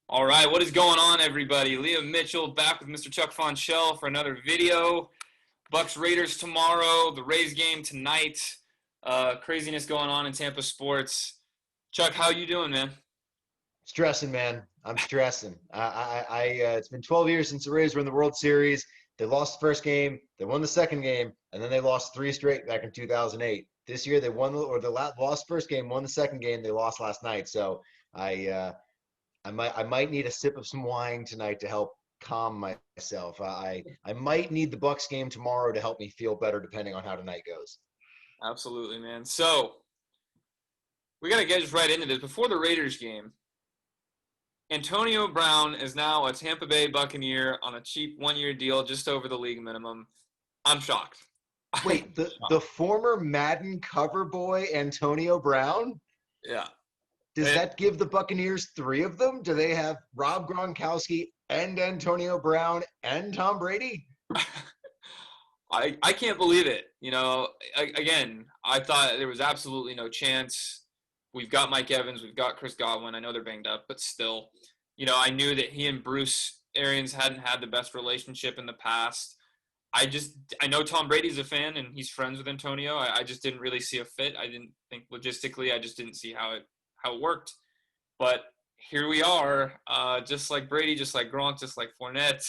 All right, what is going on, everybody? Liam Mitchell back with Mr. Chuck Fonchell for another video. Bucs Raiders tomorrow, the Rays game tonight. Craziness going on in Tampa sports. Chuck, how you doing, man? Stressing, man. I'm stressing. It's been 12 years since the Rays were in the World Series. They lost the first game, they won the second game, and then they lost three straight back in 2008. This year they won lost first game, won the second game. They lost last night. So I uh, I might need a sip of some wine tonight to help calm myself. I might need the Bucks game tomorrow to help me feel better, depending on how tonight goes. Absolutely, man. So we got to get just right into this. Before the Raiders game, Antonio Brown is now a Tampa Bay Buccaneer on a cheap one-year deal just over the league minimum. I'm shocked. I'm Wait, the shocked. former Madden cover boy Antonio Brown? Yeah. Does And that give the Buccaneers three of them? Do they have Rob Gronkowski and Antonio Brown and Tom Brady? I can't believe it. Again, I thought there was absolutely no chance. We've got Mike Evans, we've got Chris Godwin. I know they're banged up, but still, I knew that he and Bruce Arians hadn't had the best relationship in the past. I know Tom Brady's a fan and he's friends with Antonio. I just didn't really see a fit. I didn't think logistically. I just didn't see how it worked. But here we are, just like Brady, just like Gronk, just like Fournette.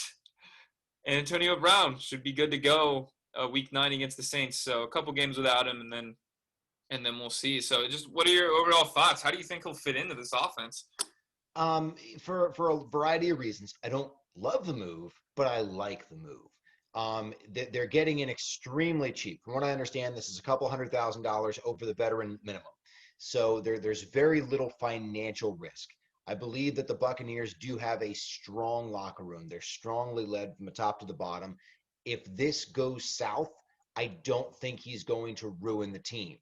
And Antonio Brown should be good to go week 9 against the Saints. So a couple games without him, and then we'll see. So just what are your overall thoughts? How do you think he'll fit into this offense? For a variety of reasons, I don't love the move, but I like the move. They're getting in extremely cheap. From what I understand, this is a couple $100,000 over the veteran minimum. So there's very little financial risk. I believe that the Buccaneers do have a strong locker room. They're strongly led from the top to the bottom. If this goes south, I don't think he's going to ruin the team.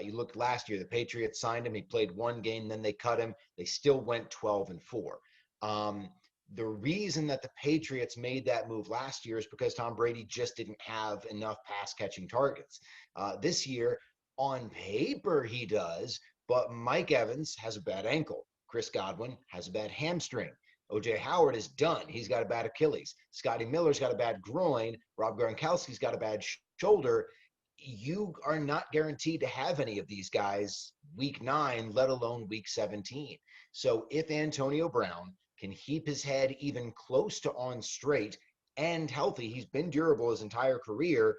You look last year, the Patriots signed him. He played one game, then they cut him. They still went 12-4. The reason that the Patriots made that move last year is because Tom Brady just didn't have enough pass catching targets. This year, on paper, he does, but Mike Evans has a bad ankle. Chris Godwin has a bad hamstring. OJ Howard is done. He's got a bad Achilles. Scotty Miller's got a bad groin. Rob Gronkowski's got a bad shoulder. You are not guaranteed to have any of these guys week 9, let alone week 17. So if Antonio Brown can keep his head even close to on straight and healthy, he's been durable his entire career,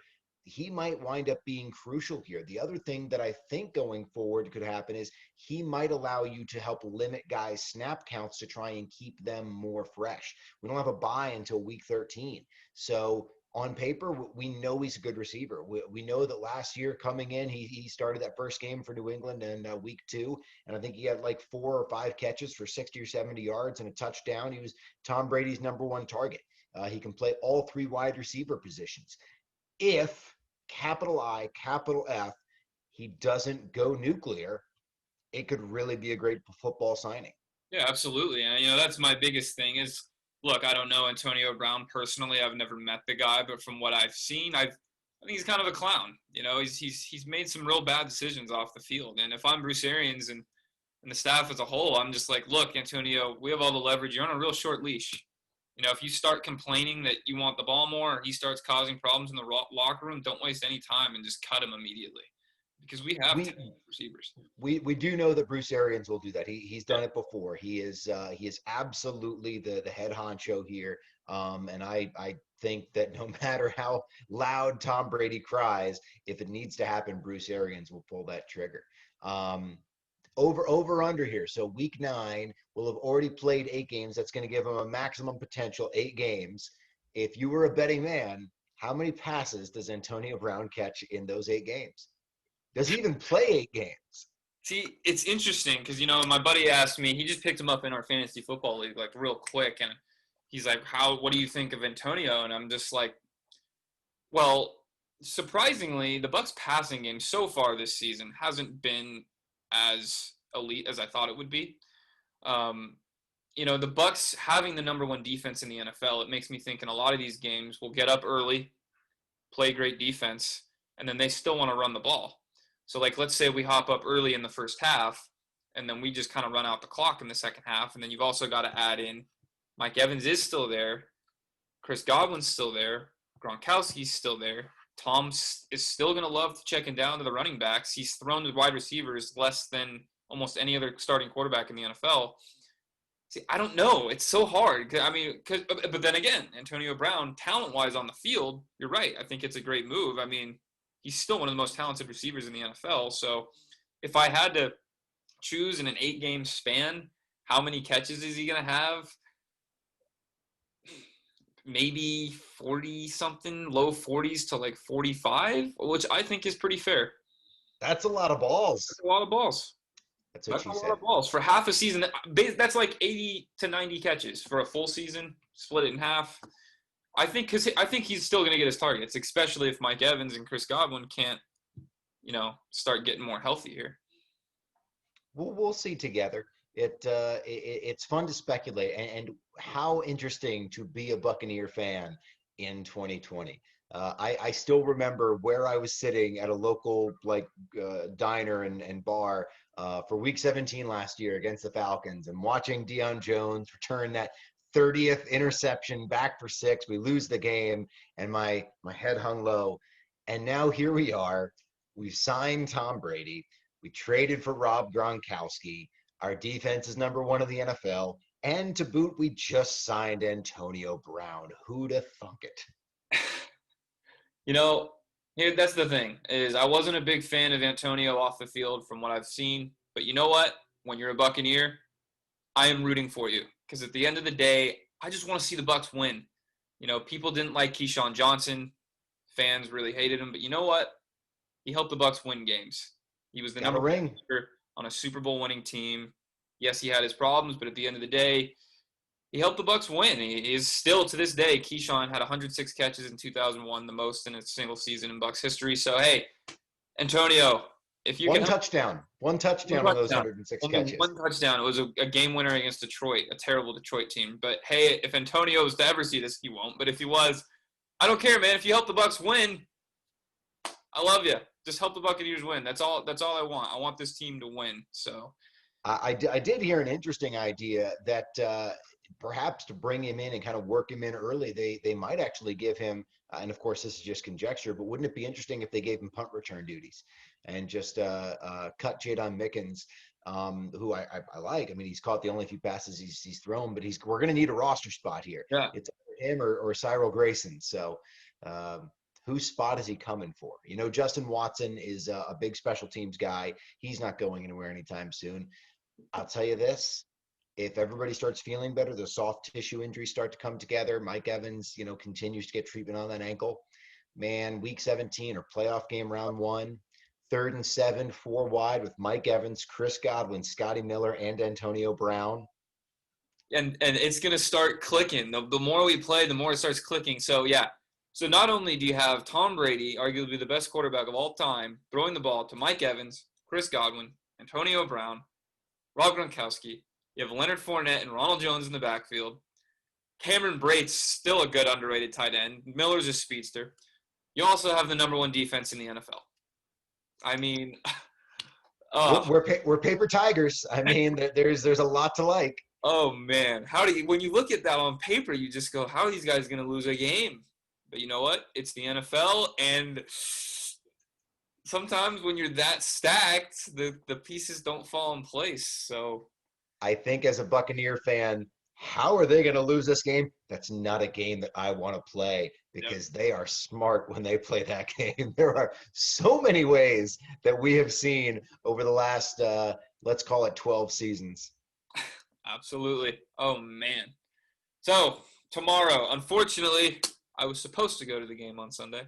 he might wind up being crucial here. The other thing that I think going forward could happen is he might allow you to help limit guys' snap counts to try and keep them more fresh. We don't have a bye until week 13. So on paper, we know he's a good receiver. We know that last year coming in, he started that first game for New England in week 2, and I think he had like 4 or 5 catches for 60 or 70 yards and a touchdown. He was Tom Brady's number one target. He can play all 3 wide receiver positions. If capital I, capital F, he doesn't go nuclear, it could really be a great football signing. Yeah, absolutely. And that's my biggest thing is, look, I don't know Antonio Brown personally. I've never met the guy, but from what I've seen, I think he's kind of a clown. He's made some real bad decisions off the field. And if I'm Bruce Arians and the staff as a whole, I'm just like, look, Antonio, we have all the leverage. You're on a real short leash. If you start complaining that you want the ball more, or he starts causing problems in the locker room, don't waste any time and just cut him immediately, because we have We 10 receivers. we do know that Bruce Arians will do that. He's done it before. He is absolutely the head honcho here. And I think that no matter how loud Tom Brady cries, if it needs to happen, Bruce Arians will pull that trigger. Um, over under here. So week 9 will have already played 8 games. That's going to give him a maximum potential 8 games. If you were a betting man, how many passes does Antonio Brown catch in those 8 games? Does he even play 8 games? See, it's interesting because, my buddy asked me, he just picked him up in our fantasy football league, like, real quick. And he's like, what do you think of Antonio? And I'm just like, well, surprisingly, the Bucs passing game so far this season hasn't been as elite as I thought it would be. Um, the Bucs having the number 1 defense in the NFL, it makes me think in a lot of these games we'll get up early, play great defense, and then they still want to run the ball. So, like, let's say we hop up early in the first half, and then we just kind of run out the clock in the second half. And then you've also got to add in Mike Evans is still there, Chris Godwin's still there, Gronkowski's still there. Tom is still going to love checking down to the running backs. He's thrown to wide receivers less than almost any other starting quarterback in the NFL. See, I don't know. It's so hard. I mean, but then again, Antonio Brown, talent-wise on the field, you're right. I think it's a great move. I mean, he's still one of the most talented receivers in the NFL. So if I had to choose in an 8-game span, how many catches is he going to have? Maybe 40-something, low 40s to like 45, which I think is pretty fair. That's a lot of balls. That's a lot of balls. That's what she said. A lot of balls. For half a season, that's like 80 to 90 catches for a full season, split it in half. I think he's still going to get his targets, especially if Mike Evans and Chris Godwin can't, start getting more healthy here. We'll see together. It's fun to speculate, and how interesting to be a Buccaneer fan in 2020. I still remember where I was sitting at a local diner and bar for Week 17 last year against the Falcons, and watching Deion Jones return that 30th interception back for 6. We lose the game, and my head hung low. And now here we are. We've signed Tom Brady. We traded for Rob Gronkowski. Our defense is number 1 in the NFL. And to boot, we just signed Antonio Brown. Who'd have thunk it? Here, that's the thing, is I wasn't a big fan of Antonio off the field from what I've seen. But you know what? When you're a Buccaneer, I am rooting for you. Because at the end of the day, I just want to see the Bucs win. People didn't like Keyshawn Johnson. Fans really hated him. But you know what? He helped the Bucs win games. He was the number 1 receiver on a Super Bowl winning team. Yes, he had his problems, but at the end of the day, he helped the Bucs win. He is still, to this day, Keyshawn had 106 catches in 2001, the most in a single season in Bucs history. So, hey, Antonio, if you one can touchdown on those 106 catches. One touchdown. It was a game winner against Detroit, a terrible Detroit team. But, hey, if Antonio was to ever see this, he won't. But if he was, I don't care, man. If you help the Bucs win, I love you. Just help the Buccaneers win. That's all I want. I want this team to win. So I did hear an interesting idea that perhaps to bring him in and kind of work him in early, they might actually give him, and of course this is just conjecture, but wouldn't it be interesting if they gave him punt return duties and just cut Jadon Mickens, who I like. I mean, he's caught the only few passes he's thrown, but we're going to need a roster spot here. Yeah. It's him or Cyril Grayson. So whose spot is he coming for? Justin Watson is a big special teams guy. He's not going anywhere anytime soon. I'll tell you this. If everybody starts feeling better, the soft tissue injuries start to come together. Mike Evans, continues to get treatment on that ankle. Man, Week 17 or playoff game round 1, 3rd and 7, 4 wide with Mike Evans, Chris Godwin, Scotty Miller, and Antonio Brown. And it's going to start clicking. The more we play, the more it starts clicking. So, yeah. So not only do you have Tom Brady, arguably the best quarterback of all time, throwing the ball to Mike Evans, Chris Godwin, Antonio Brown, Rob Gronkowski. You have Leonard Fournette and Ronald Jones in the backfield. Cameron Brate's still a good underrated tight end. Miller's a speedster. You also have the number 1 defense in the NFL. I mean, we're paper tigers. I mean, there's a lot to like. Oh man, when you look at that on paper, you just go, how are these guys going to lose a game? But you know what? It's the NFL, and sometimes when you're that stacked, the pieces don't fall in place. So I think as a Buccaneer fan, how are they going to lose this game? That's not a game that I want to play, because they are smart when they play that game. There are so many ways that we have seen over the last, let's call it 12 seasons. Absolutely. Oh, man. So tomorrow, unfortunately, I was supposed to go to the game on Sunday.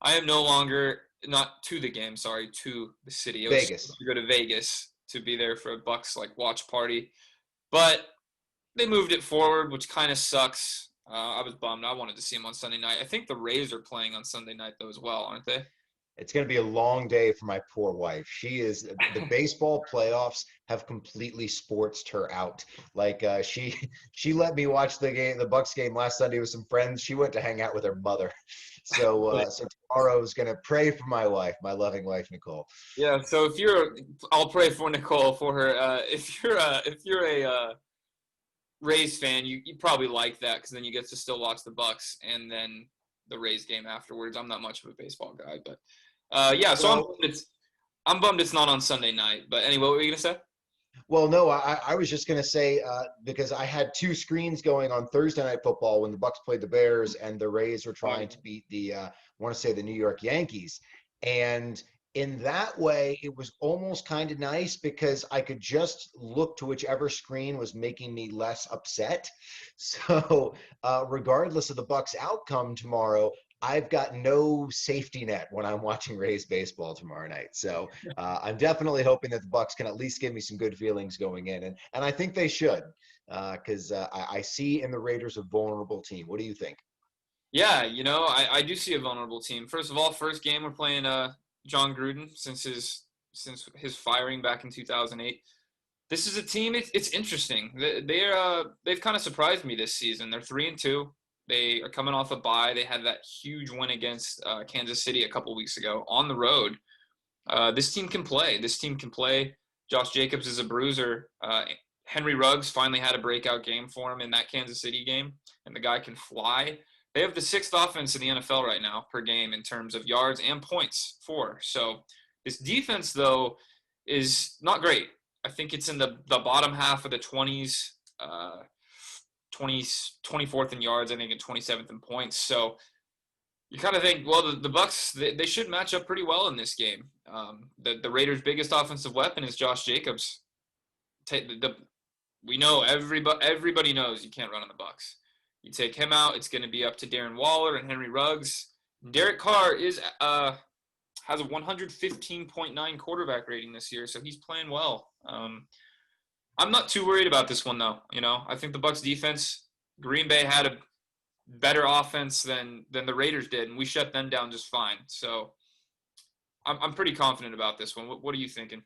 I am no longer – not to the game, sorry, to the city. I was supposed to go to Vegas to be there for a Bucs watch party. But they moved it forward, which kind of sucks. I was bummed. I wanted to see them on Sunday night. I think the Rays are playing on Sunday night, though, as well, aren't they? It's going to be a long day for my poor wife. She is the baseball playoffs have completely sportsed her out. Like she let me watch the Bucks game last Sunday with some friends. She went to hang out with her mother. So tomorrow is going to pray for my wife, my loving wife Nicole. Yeah. So I'll pray for Nicole for her. If you're a Rays fan, you probably like that because then you get to still watch the Bucks and then the Rays game afterwards. I'm not much of a baseball guy, but yeah. So Well, I'm bummed it's not on Sunday night. But anyway, what were you gonna say? Well, no, I was just going to say because I had two screens going on Thursday Night Football when the Bucks played the Bears and the Rays were trying to beat I want to say the New York Yankees, and in that way, it was almost kind of nice because I could just look to whichever screen was making me less upset. So, regardless of the Bucks' outcome tomorrow, I've got no safety net when I'm watching Rays baseball tomorrow night. So I'm definitely hoping that the Bucks can at least give me some good feelings going in, and I think they should, because I see in the Raiders a vulnerable team. What do you think? Yeah, I do see a vulnerable team. First of all, first game we're playing John Gruden since his firing back in 2008. This is a team. It's interesting. They've kind of surprised me this season. They're 3-2. They are coming off a bye. They had that huge win against Kansas City a couple weeks ago on the road. This team can play. This team can play. Josh Jacobs is a bruiser. Henry Ruggs finally had a breakout game for him in that Kansas City game, and the guy can fly. They have the sixth offense in the NFL right now per game in terms of yards and points for. So this defense, though, is not great. I think it's in the bottom half of the 20s, 20s, 24th in yards, I think, and 27th in points. So you kind of think, well, the Bucks they should match up pretty well in this game. The Raiders' biggest offensive weapon is Josh Jacobs. We know everybody knows you can't run on the Bucks. You take him out, it's going to be up to Darren Waller and Henry Ruggs. Derek Carr has a 115.9 quarterback rating this year, so he's playing well. I'm not too worried about this one though. I think the Bucks defense, Green Bay had a better offense than the Raiders did, and we shut them down just fine. So I'm pretty confident about this one. What are you thinking?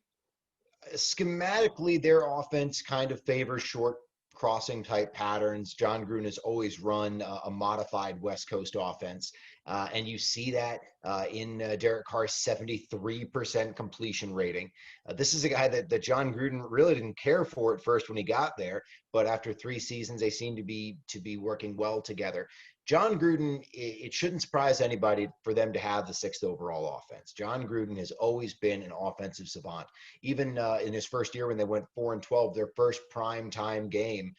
Schematically, their offense kind of favors short crossing type patterns. John Gruden has always run a modified West Coast offense. And you see that in Derek Carr's 73% completion rating. This is a guy that John Gruden really didn't care for at first when he got there, but after 3 seasons, they seem to be working well together. John Gruden, it shouldn't surprise anybody for them to have the sixth overall offense. John Gruden has always been an offensive savant. Even in his first year when they went 4-12, their first prime time game,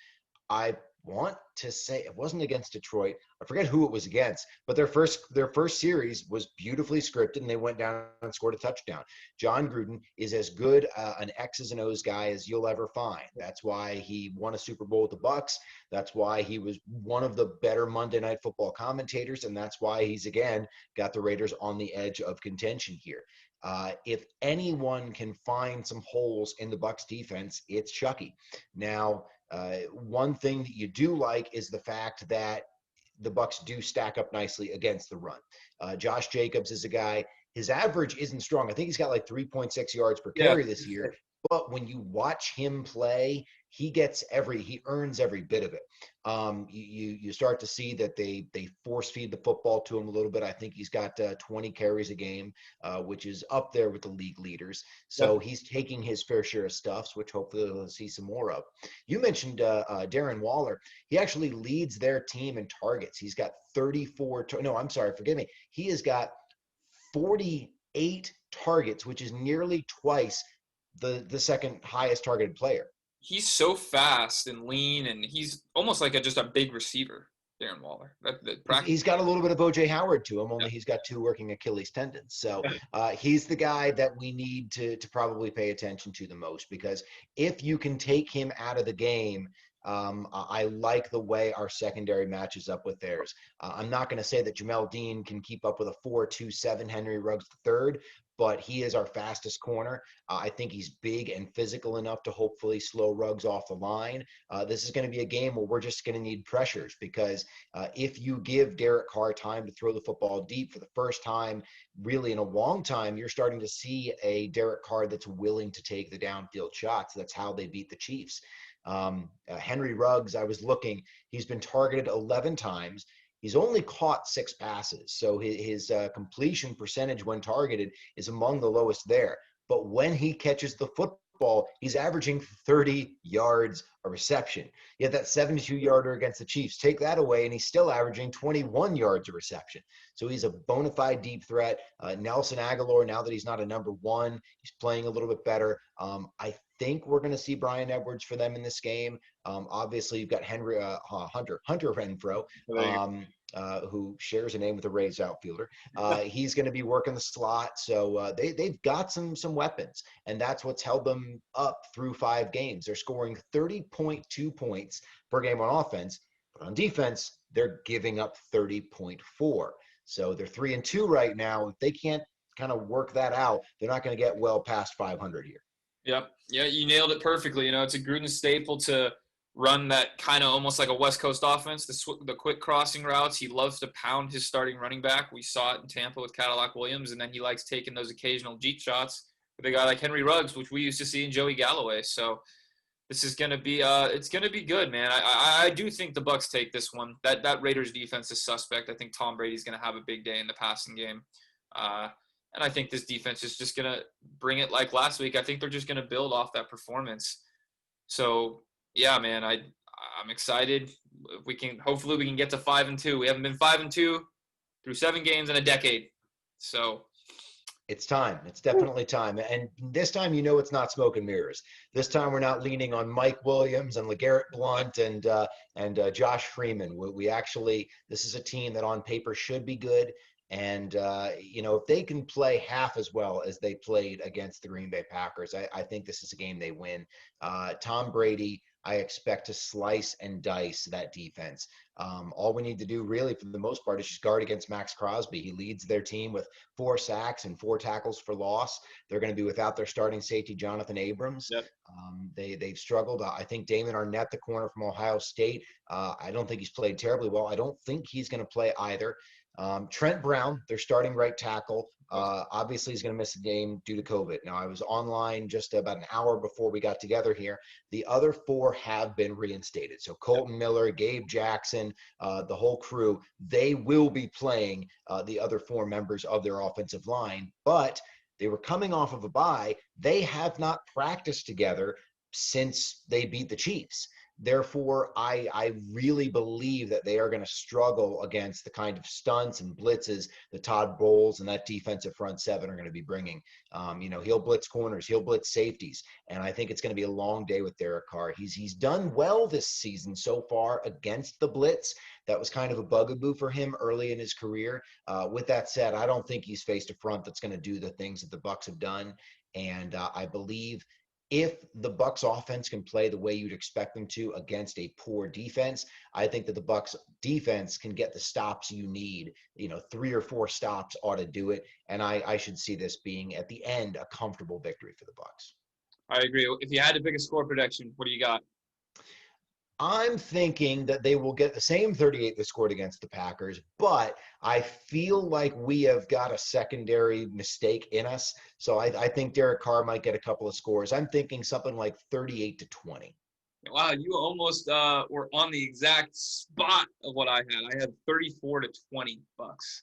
I want to say it wasn't against Detroit. I forget who it was against, but their first series was beautifully scripted, and they went down and scored a touchdown. John Gruden is as good an X's and O's guy as you'll ever find. That's why he won a Super Bowl with the Bucs. That's why he was one of the better Monday Night Football commentators, and that's why he's again got the Raiders on the edge of contention here. If anyone can find some holes in the Bucs defense, it's Chucky. Now, one thing that you do like is the fact that the Bucs do stack up nicely against the run. Josh Jacobs is a guy. His average isn't strong. I think he's got like 3.6 yards per Yeah. carry this year. But when you watch him play, he earns every bit of it. You start to see that they force feed the football to him a little bit. I think he's got 20 carries a game, which is up there with the league leaders. So he's taking his fair share of stuffs, which hopefully we'll see some more of. You mentioned Darren Waller. He actually leads their team in targets. He's got 34. No, I'm sorry, forgive me. He has got 48 targets, which is nearly twice the second highest targeted player. He's so fast and lean, and he's almost like just a big receiver, Darren Waller. He's got a little bit of OJ Howard to him, only Yeah. he's got 2 working Achilles tendons. So he's the guy that we need to probably pay attention to the most, because if you can take him out of the game, I like the way our secondary matches up with theirs. I'm not going to say that Jamel Dean can keep up with a 4.27 Henry Ruggs III, but he is our fastest corner. I think he's big and physical enough to hopefully slow Ruggs off the line. This is going to be a game where we're just going to need pressures, because if you give Derek Carr time to throw the football deep for the first time, really in a long time, you're starting to see a Derek Carr that's willing to take the downfield shots. That's how they beat the Chiefs. Henry Ruggs, I was looking, he's been targeted 11 times. He's only caught 6 passes. So his completion percentage when targeted is among the lowest there. But when he catches the football, he's averaging 30 yards a reception. Yet that 72-yarder against the Chiefs, take that away, and he's still averaging 21 yards a reception. So he's a bona fide deep threat. Nelson Aguilar, now that he's not a number 1, he's playing a little bit better. I think we're going to see Bryan Edwards for them in this game. Obviously, you've got Hunter Renfrow, who shares a name with a Rays outfielder. He's going to be working the slot. So they've got some weapons, and that's what's held them up through 5 games. They're scoring 30.2 points per game on offense, but on defense, they're giving up 30.4. So they're 3-2 right now. If they can't kind of work that out, they're not going to get well past 500 here. Yep. Yeah, you nailed it perfectly. You know, it's a Gruden staple to run that kind of almost like a West Coast offense, the quick crossing routes. He loves to pound his starting running back. We saw it in Tampa with Cadillac Williams, and then he likes taking those occasional deep shots with a guy like Henry Ruggs, which we used to see in Joey Galloway. So this is going to be it's going to be good, man. I do think the Bucs take this one. That Raiders defense is suspect. I think Tom Brady's going to have a big day in the passing game. And I think this defense is just going to bring it like last week. I think they're just going to build off that performance. So, yeah, man, I'm excited. Hopefully we can get to 5-2. We haven't been 5-2 through 7 games in a decade. So it's time. It's definitely time. And this time, you know, it's not smoke and mirrors. This time we're not leaning on Mike Williams and LeGarrette Blount and Josh Freeman. We actually, this is a team that on paper should be good. And, you know, if they can play half as well as they played against the Green Bay Packers, I think this is a game they win. Tom Brady, I expect to slice and dice that defense. All we need to do really for the most part is just guard against Max Crosby. He leads their team with 4 sacks and 4 tackles for loss. They're going to be without their starting safety, Jonathan Abrams. Yep. They've struggled. I think Damon Arnett, the corner from Ohio State, I don't think he's played terribly well. I don't think he's going to play either. Trent Brown, their starting right tackle, obviously he's going to miss a game due to COVID. Now, I was online just about an hour before we got together here. The other 4 have been reinstated. So Colton Miller, Gabe Jackson, the whole crew, they will be playing the other 4 members of their offensive line. But they were coming off of a bye. They have not practiced together since they beat the Chiefs. Therefore, I really believe that they are going to struggle against the kind of stunts and blitzes that Todd Bowles and that defensive front 7 are going to be bringing. You know, he'll blitz corners, he'll blitz safeties, and I think it's going to be a long day with Derek Carr. He's done well this season so far against the blitz. That was kind of a bugaboo for him early in his career. With that said, I don't think he's faced a front that's going to do the things that the Bucs have done, and I believe if the Bucs offense can play the way you'd expect them to against a poor defense, I think that the Bucs defense can get the stops you need. You know, 3 or 4 stops ought to do it. And I should see this being at the end a comfortable victory for the Bucs. I agree. If you had to pick a score prediction, what do you got? I'm thinking that they will get the same 38 they scored against the Packers, but I feel like we have got a secondary mistake in us. So I think Derek Carr might get a couple of scores. I'm thinking something like 38-20. Wow, you almost were on the exact spot of what I had. I had 34-20 Bucs.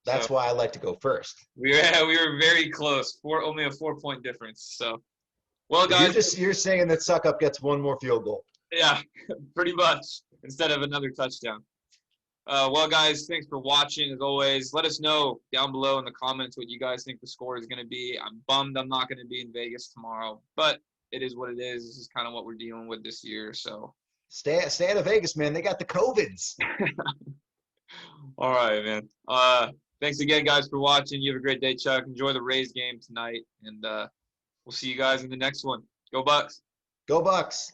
That's why I like to go first. We were very close. Only a 4-point difference. So, well, guys, you're saying that Suck Up gets 1 more field goal. Yeah, pretty much, instead of another touchdown. Well, guys, thanks for watching. As always, let us know down below in the comments what you guys think the score is going to be. I'm bummed I'm not going to be in Vegas tomorrow, but it is what it is. This is kind of what we're dealing with this year. So stay out of Vegas, man. They got the COVIDs. All right, man. Thanks again, guys, for watching. You have a great day, Chuck. Enjoy the Rays game tonight, and we'll see you guys in the next one. Go Bucs. Go Bucs.